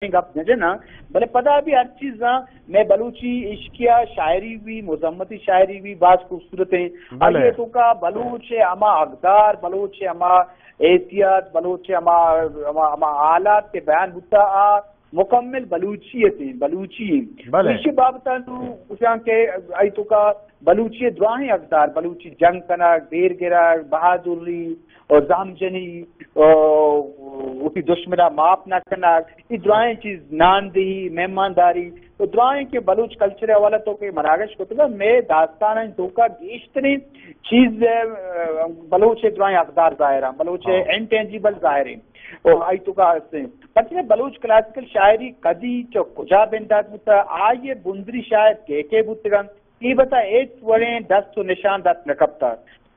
गप ना भले पता भी हर चीज ना मैं बलूची इश्किया शायरी भी मुजम्मती शायरी भी बात खूबसूरत है। आइए तो का बलूच अमा अकदार बलूच अमा एहतियात बलूच अमा अमा अमा आलात के बयान बुता मुकम्मल बलूची इसी बाबता उशां के आई तो का बलूची दुआएं अकदार बलूची जंग कना देर गिरा बहादुरी और जामजनी उसी दुश्मना माफ ना करना ये दुआएं चीज नानदही मेहमानदारी तो दुआएं के बलूच कल्चर वाला तो के मरागश को तो मैं दास्तान तो का इतनी चीज बलूच दुआएं अकदार जाहिर बलूच इनटेंजिबल जाहिर और आई तो का पत्नी बलूच क्लासिकल शायरी कदी चो कुजा बिंदात मुता आये बुंदरी शायर के बुतगन ये बता एक वरे 10 तो निशान दात नकबता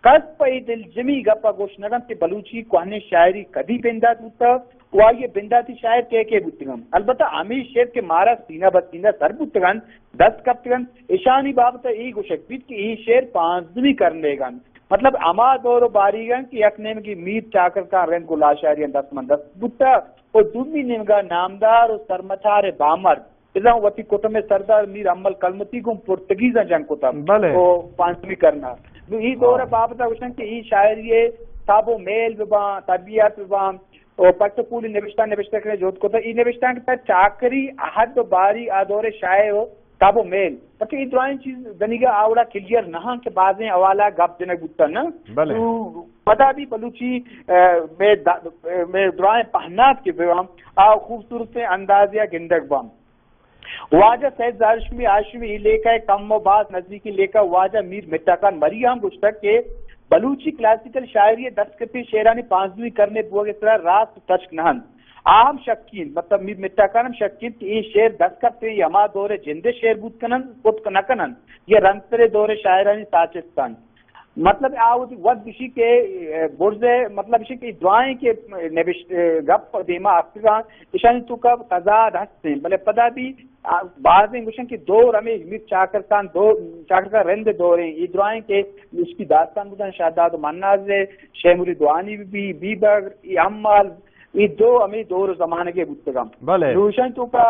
कस पई दिल जमी गप्पा गोश नगम के बलूची कोहने शायरी कदी बिंदात मुता वा ये बिंदाती शायर के बुतगन अलबत्ता आमिर शेर के मारा सीना बसीना सर बुतगन 10 कप्तगन ईशानी बाबत ई गुशकबीत की ई शेर पांचवी करने गन मतलब अमा दौर बारीगन की यकनेम की मीर चाकर का रंग गुला शायरी 10 मन 10 बुता और दूमी निमगा नामदार और सरमथार बामर इधर वती कोट में सरदार मीर अम्मल कलमती को पुर्तगीज जंग को तब वो पांचवी करना ई दौर बाबता उसन की ई शायरी साबो मेल विबा तबियत विबा और पट्टपूली निविष्टा के जोत को ई निविष्टा के चाकरी अहद बारी आदौरे शायर हो ताबो मेल पक्के ई दुआएं चीज दनिगा आवड़ा क्लियर नहा के बाजें अवाला गप जनक बुत्ता ना तो पता भी बलूची में दुआएं पहनात के बेवाम आ खूबसूरत से अंदाजिया गिंदक बम वाजा सैद जारशमी आशमी लेका कम बास नजदीकी लेका वाजा मीर मिट्टाकान मरियम गुश्तक के बलूची क्लासिकल शायरी 10 कपी शेरानी पांचवी करने बुआ के तरह रात तश्क नहन आम शक्कीन मतलब मीर मिट्टाकान शक्कीन कि ये शेर 10 कपी यमा दौरे जिंदे शेर बुत कनन पुत नकनन ये रंतरे दौरे शायरानी साचिस्तान मतलब आवती वक्त इसी के बुर्जे मतलब इसी के दुआएं के नबिश गप देमा आपका इशानी तो कब तजाद हंसते भले पता भी बाद में गुशन की दो रमेश मीर चाकर का रंद दौरे ये दुआएं के इसकी दास्तान बुदान शादाद मन्नाज शेमुरी दुआनी भी बीबर अम्माल ये दो अमी दौर जमाने के बुतगम गुशन तो का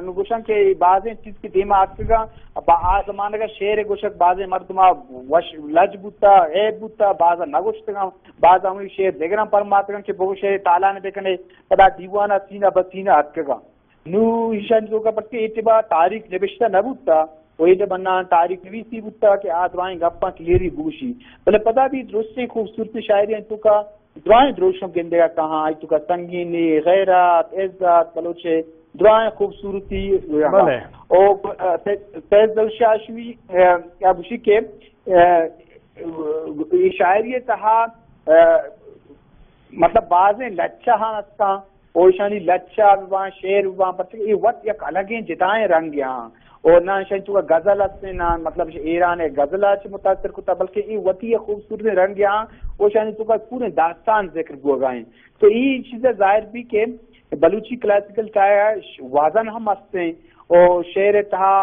गुशन के बाजें चीज की देमा आपका आ जमाने का शेर गुशक बाजे मर्दमा वश लज बुता ए बुता बाजा नगुश्तगम बाजा हम शेर देगरम परमात्मा के बहु शेर ताला ने देखने पदा दीवाना सीना बसीना हटकेगा नू ईशान जो का पक्के इतबा तारीख निबिश्ता न बुता वही जब बन्ना तारीख नवीसी बुता के आ दुआएं गप्पा क्लियरी बूशी भले पता भी दुरुस्ती खूबसूरती शायरी तो का दुआएं द्रोशम गिंदेगा कहाँ आई तो का संगीनी गैरत इज्जत बलोचे दुआएं खूबसूरती और सैयद दलशाशवी क्या बुशी के शायरी तहा मतलब बाजें लच्छा हाँ अस्ता ओशानी लच्छा विवाह शेर विवाह पर ये वक्त एक अलग ही जिताएं रंग यहाँ और ना शंचुका गजल असने ना मतलब ईरान है गजला से मुतासर कुता बल्कि ये वती खूबसूरत रंग यहाँ ओशानी तो का पूरे दास्तान जिक्र हुआ गए तो ये चीजें जाहिर भी के बलूची क्लासिकल चाहे वाजन हम हंसते हैं और शेर तहा